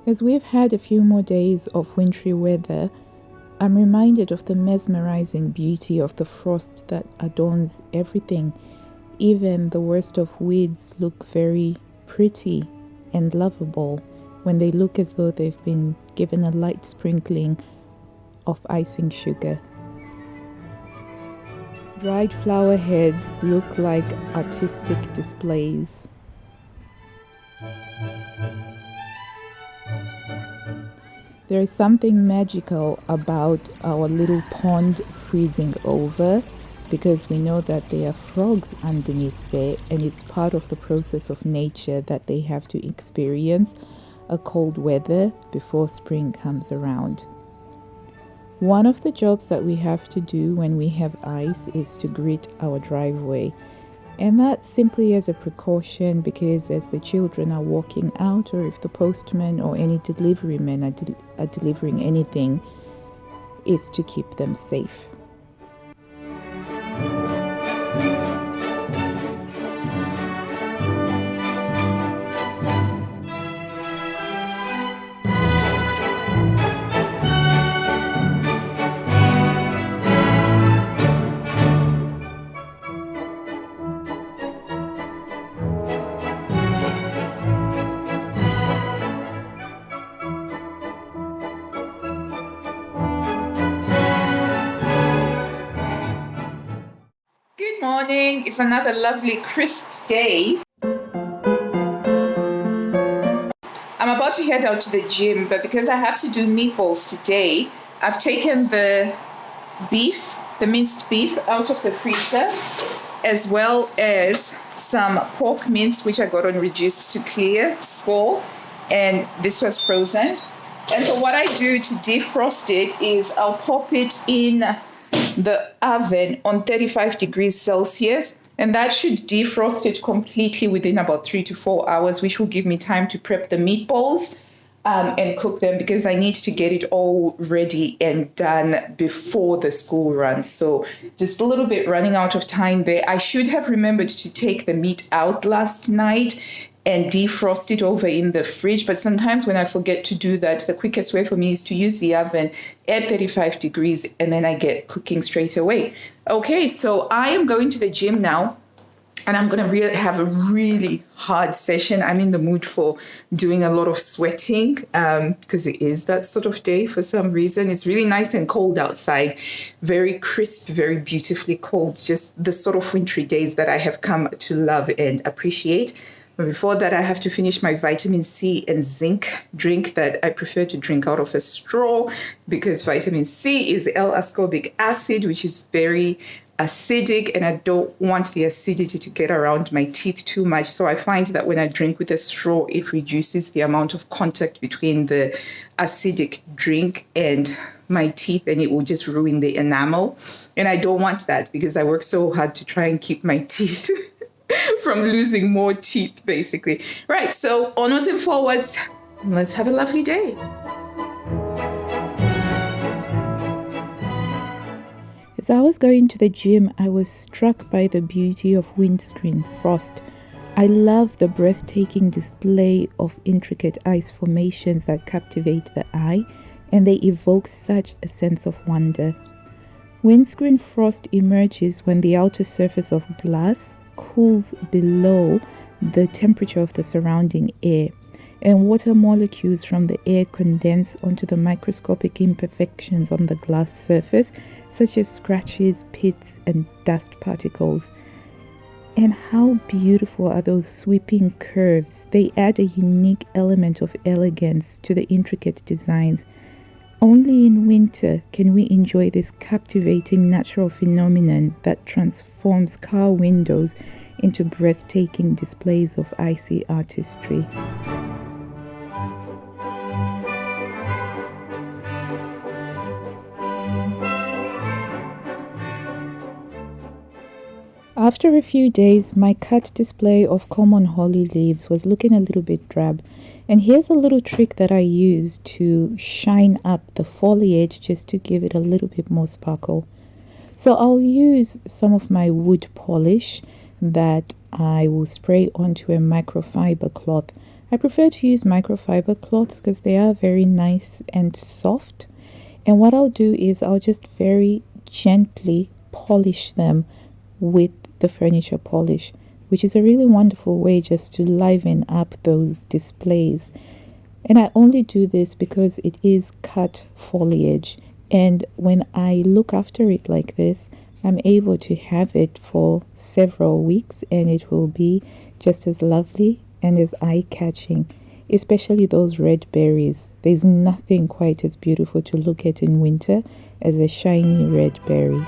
As we've had a few more days of wintry weather, I'm reminded of the mesmerizing beauty of the frost that adorns everything. Even the worst of weeds look very pretty and lovable when they look as though they've been given a light sprinkling of icing sugar. Dried flower heads look like artistic displays. There is something magical about our little pond freezing over because we know that there are frogs underneath there, and it's part of the process of nature that they have to experience a cold weather before spring comes around. One of the jobs that we have to do when we have ice is to grit our driveway. And that's simply as a precaution because as the children are walking out, or if the postman or any delivery men are delivering anything, is to keep them safe. Good morning. It's another lovely crisp day. I'm about to head out to the gym, but because I have to do meatballs today, I've taken the minced beef out of the freezer, as well as some pork mince, which I got on reduced to clear score, and this was frozen. And so what I do to defrost it is I'll pop it in the oven on 35 degrees Celsius, and that should defrost it completely within about 3 to 4 hours, which will give me time to prep the meatballs and cook them, because I need to get it all ready and done before the school runs. So just a little bit running out of time there. I should have remembered to take the meat out last night and defrost it over in the fridge. But sometimes when I forget to do that, the quickest way for me is to use the oven at 35 degrees, and then I get cooking straight away. Okay, so I am going to the gym now, and I'm going to have a really hard session. I'm in the mood for doing a lot of sweating because it is that sort of day for some reason. It's really nice and cold outside, very crisp, very beautifully cold, just the sort of wintry days that I have come to love and appreciate. But before that, I have to finish my vitamin C and zinc drink that I prefer to drink out of a straw, because vitamin C is L-ascorbic acid, which is very acidic, and I don't want the acidity to get around my teeth too much. So I find that when I drink with a straw, it reduces the amount of contact between the acidic drink and my teeth, and it will just ruin the enamel. And I don't want that, because I work so hard to try and keep my teeth from losing more teeth, basically. Right, so onwards and forwards. Let's have a lovely day. As I was going to the gym, I was struck by the beauty of Windscreen Frost. I love the breathtaking display of intricate ice formations that captivate the eye, and they evoke such a sense of wonder. Windscreen Frost emerges when the outer surface of glass cools below the temperature of the surrounding air, and water molecules from the air condense onto the microscopic imperfections on the glass surface, such as scratches, pits, and dust particles. And how beautiful are those sweeping curves! They add a unique element of elegance to the intricate designs. Only in winter can we enjoy this captivating natural phenomenon that transforms car windows into breathtaking displays of icy artistry. After a few days, my cut display of common holly leaves was looking a little bit drab. And here's a little trick that I use to shine up the foliage just to give it a little bit more sparkle. So I'll use some of my wood polish that I will spray onto a microfiber cloth I prefer to use microfiber cloths because they are very nice and soft. And what I'll do is I'll just very gently polish them with the furniture polish, which is a really wonderful way just to liven up those displays. And I only do this because it is cut foliage. And when I look after it like this, I'm able to have it for several weeks and it will be just as lovely and as eye-catching, especially those red berries. There's nothing quite as beautiful to look at in winter as a shiny red berry.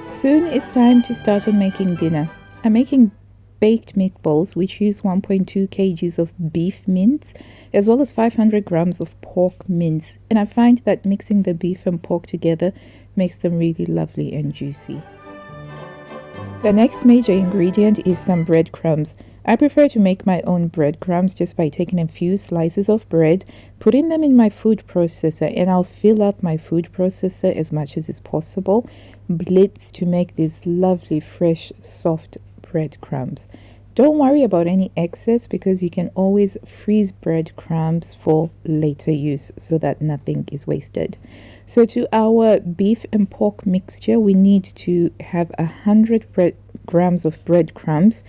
Soon it's time to start on making dinner. I'm making baked meatballs, which use 1.2 kgs of beef mince, as well as 500 grams of pork mince. And I find that mixing the beef and pork together makes them really lovely and juicy. The next major ingredient is some breadcrumbs. I prefer to make my own breadcrumbs just by taking a few slices of bread, putting them in my food processor, and I'll fill up my food processor as much as is possible, blitz to make these lovely, fresh, soft breadcrumbs. Don't worry about any excess because you can always freeze breadcrumbs for later use so that nothing is wasted. So to our beef and pork mixture, we need to have 100 grams of breadcrumbs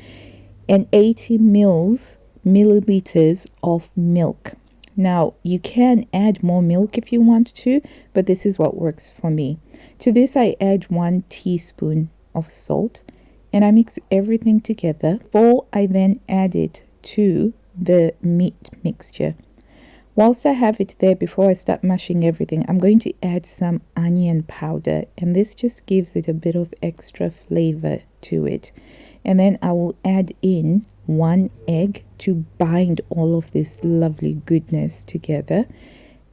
and 80 milliliters of milk. Now, you can add more milk if you want to, but this is what works for me. To this, I add 1 teaspoon of salt and I mix everything together before I then add it to the meat mixture. Whilst I have it there, before I start mashing everything, I'm going to add some onion powder, and this just gives it a bit of extra flavor to it. And then I will add in 1 egg to bind all of this lovely goodness together.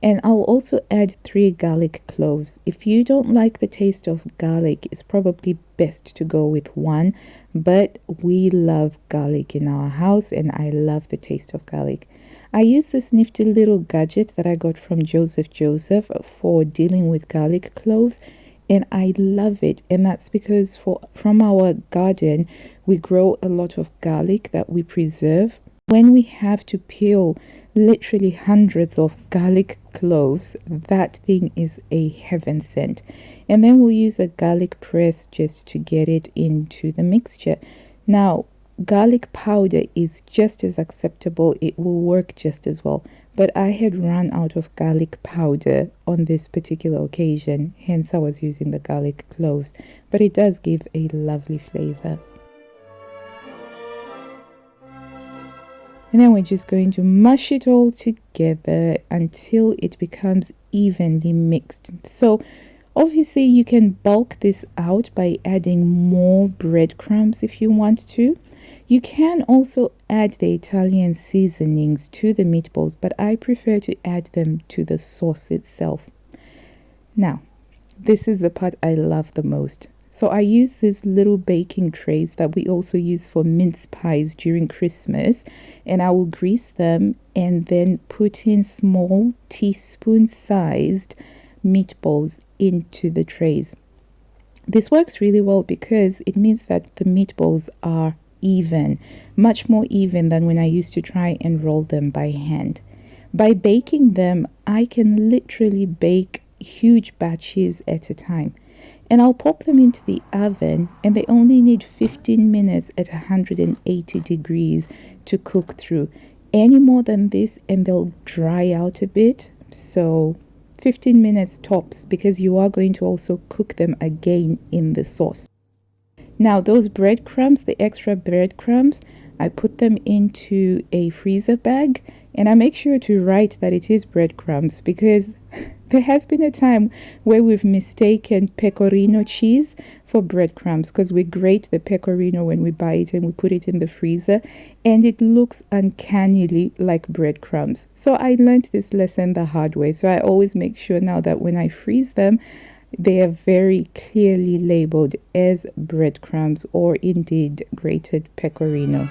And I'll also add 3 garlic cloves. If you don't like the taste of garlic, it's probably best to go with 1, but we love garlic in our house and I love the taste of garlic. I use this nifty little gadget that I got from Joseph for dealing with garlic cloves, and I love it. And that's because from our garden we grow a lot of garlic that we preserve. When we have to peel literally hundreds of garlic cloves, that thing is a heaven sent. And then we'll use a garlic press just to get it into the mixture. Now, garlic powder is just as acceptable. It will work just as well. But I had run out of garlic powder on this particular occasion. Hence, I was using the garlic cloves. But it does give a lovely flavor. And then we're just going to mush it all together until it becomes evenly mixed. So obviously you can bulk this out by adding more breadcrumbs if you want to. You can also add the Italian seasonings to the meatballs, but I prefer to add them to the sauce itself. Now, this is the part I love the most. So I use these little baking trays that we also use for mince pies during Christmas, and I will grease them and then put in small teaspoon-sized meatballs into the trays. This works really well because it means that the meatballs are even, much more even than when I used to try and roll them by hand. By baking them, I can literally bake huge batches at a time. And I'll pop them into the oven, and they only need 15 minutes at 180 degrees to cook through. Any more than this and they'll dry out a bit. So 15 minutes tops, because you are going to also cook them again in the sauce. Now those breadcrumbs, the extra breadcrumbs, I put them into a freezer bag, and I make sure to write that it is breadcrumbs because there has been a time where we've mistaken pecorino cheese for breadcrumbs because we grate the pecorino when we buy it and we put it in the freezer and it looks uncannily like breadcrumbs. So I learned this lesson the hard way. So I always make sure now that when I freeze them, They are very clearly labeled as breadcrumbs or indeed grated pecorino.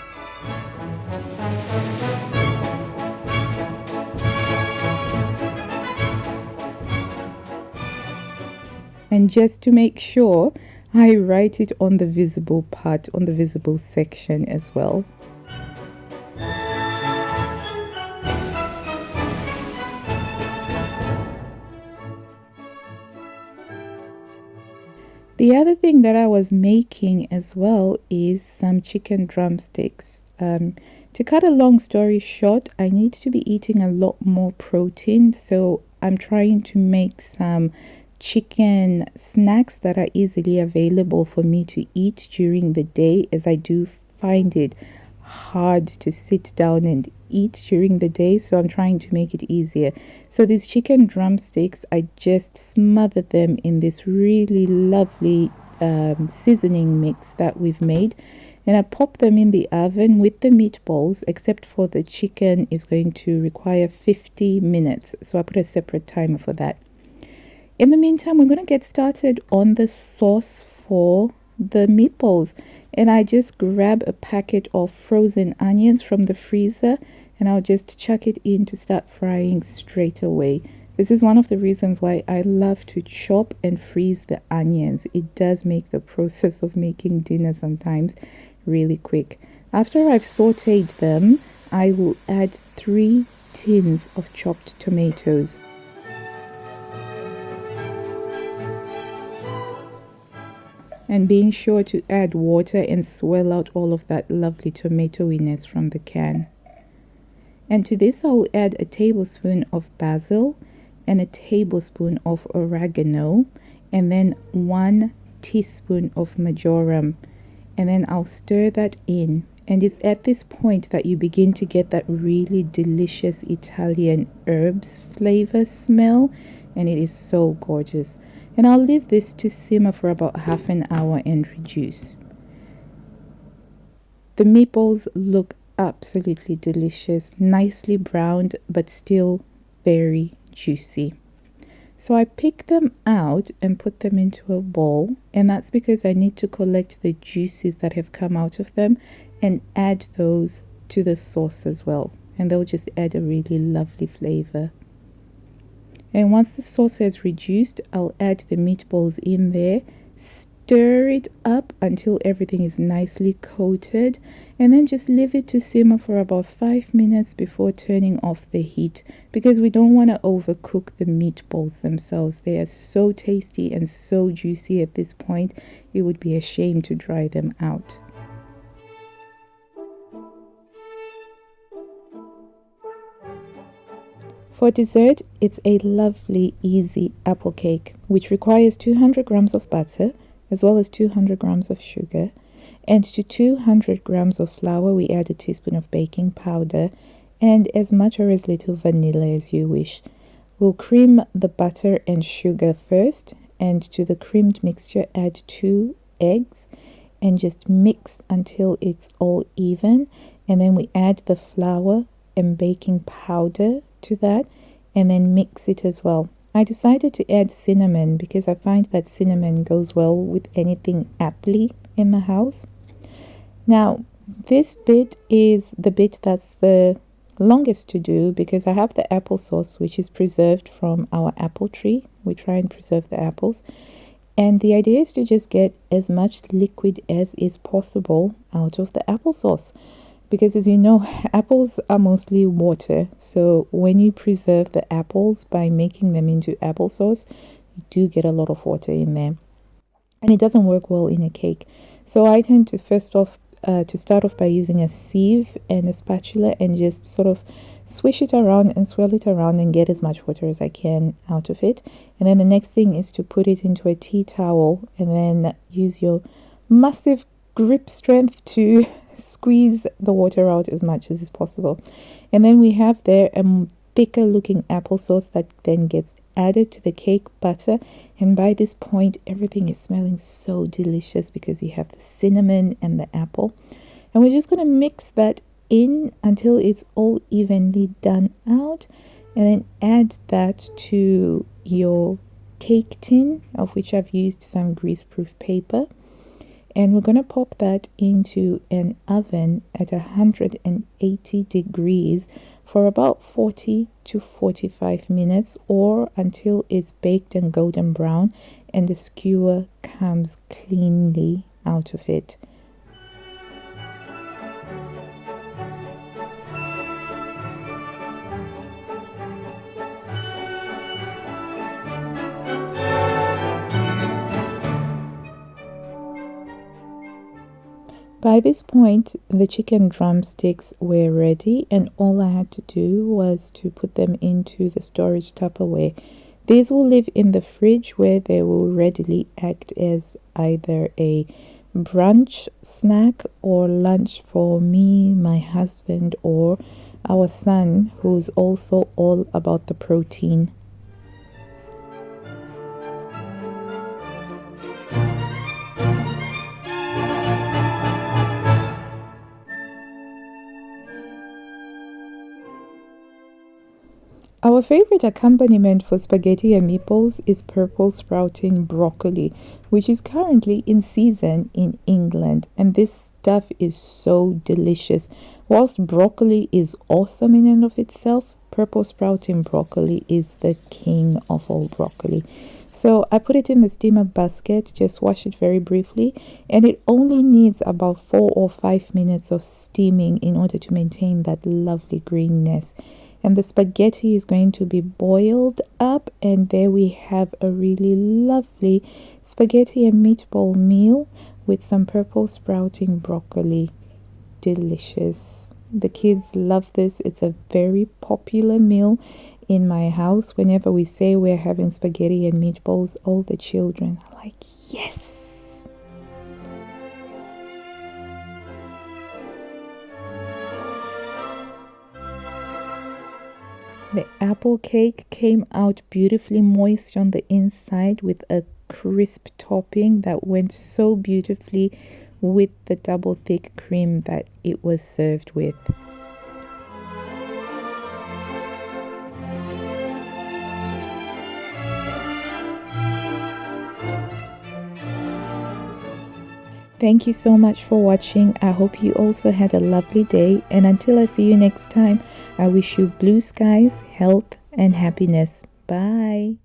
And just to make sure, I write it on the visible part, on the visible section as well. The other thing that I was making as well is some chicken drumsticks. To cut a long story short, I need to be eating a lot more protein, so I'm trying to make some chicken snacks that are easily available for me to eat during the day, as I do find it hard to sit down and eat during the day, so I'm trying to make it easier. So these chicken drumsticks, I just smothered them in this really lovely seasoning mix that we've made, and I pop them in the oven with the meatballs, except for the chicken is going to require 50 minutes, so I put a separate timer for that. In the meantime, we're going to get started on the sauce for the meatballs, and I just grab a packet of frozen onions from the freezer and I'll just chuck it in to start frying straight away. This is one of the reasons why I love to chop and freeze the onions. It does make the process of making dinner sometimes really quick. After I've sauteed them, I will add 3 tins of chopped tomatoes. And being sure to add water and swell out all of that lovely tomatoiness from the can. And to this I will add a tablespoon of basil and a tablespoon of oregano, and then 1 teaspoon of marjoram. And then I'll stir that in. And it's at this point that you begin to get that really delicious Italian herbs flavor smell, and it is so gorgeous. And I'll leave this to simmer for about half an hour and reduce. The meatballs look absolutely delicious, nicely browned, but still very juicy. So I pick them out and put them into a bowl, and that's because I need to collect the juices that have come out of them and add those to the sauce as well, and they'll just add a really lovely flavor. And once the sauce has reduced, I'll add the meatballs in there, stir it up until everything is nicely coated, and then just leave it to simmer for about 5 minutes before turning off the heat, because we don't want to overcook the meatballs themselves. They are so tasty and so juicy at this point, it would be a shame to dry them out. For dessert, it's a lovely, easy apple cake, which requires 200 grams of butter, as well as 200 grams of sugar. And to 200 grams of flour, we add a teaspoon of baking powder and as much or as little vanilla as you wish. We'll cream the butter and sugar first, and to the creamed mixture, add 2 eggs and just mix until it's all even. And then we add the flour and baking powder to that, and then mix it as well. I decided to add cinnamon because I find that cinnamon goes well with anything appley in the house. Now, this bit is the bit that's the longest to do because I have the applesauce, which is preserved from our apple tree. We try and preserve the apples. And the idea is to just get as much liquid as is possible out of the applesauce. Because as you know, apples are mostly water. So when you preserve the apples by making them into applesauce, you do get a lot of water in there. And it doesn't work well in a cake. So I tend to start off by using a sieve and a spatula and just sort of swish it around and swirl it around and get as much water as I can out of it. And then the next thing is to put it into a tea towel and then use your massive grip strength to squeeze the water out as much as is possible. And then we have there a thicker looking applesauce that then gets added to the cake batter, and by this point everything is smelling so delicious because you have the cinnamon and the apple. And we're just going to mix that in until it's all evenly done out, and then add that to your cake tin, of which I've used some greaseproof paper. And we're going to pop that into an oven at 180 degrees for about 40 to 45 minutes, or until it's baked and golden brown and the skewer comes cleanly out of it. By this point, the chicken drumsticks were ready, and all I had to do was to put them into the storage Tupperware. These will live in the fridge, where they will readily act as either a brunch snack or lunch for me, my husband, or our son, who's also all about the protein. Our favorite accompaniment for spaghetti and meatballs is purple sprouting broccoli, which is currently in season in England, and this stuff is so delicious. Whilst broccoli is awesome in and of itself, purple sprouting broccoli is the king of all broccoli. So I put it in the steamer basket, just wash it very briefly, and it only needs about 4 or 5 minutes of steaming in order to maintain that lovely greenness. And the spaghetti is going to be boiled up, and there we have a really lovely spaghetti and meatball meal with some purple sprouting broccoli. Delicious. The kids love this. It's a very popular meal in my house. Whenever we say we're having spaghetti and meatballs, all the children are like, yes. The apple cake came out beautifully moist on the inside with a crisp topping that went so beautifully with the double thick cream that it was served with. Thank you so much for watching. I hope you also had a lovely day, and until I see you next time, I wish you blue skies, health, and happiness. Bye.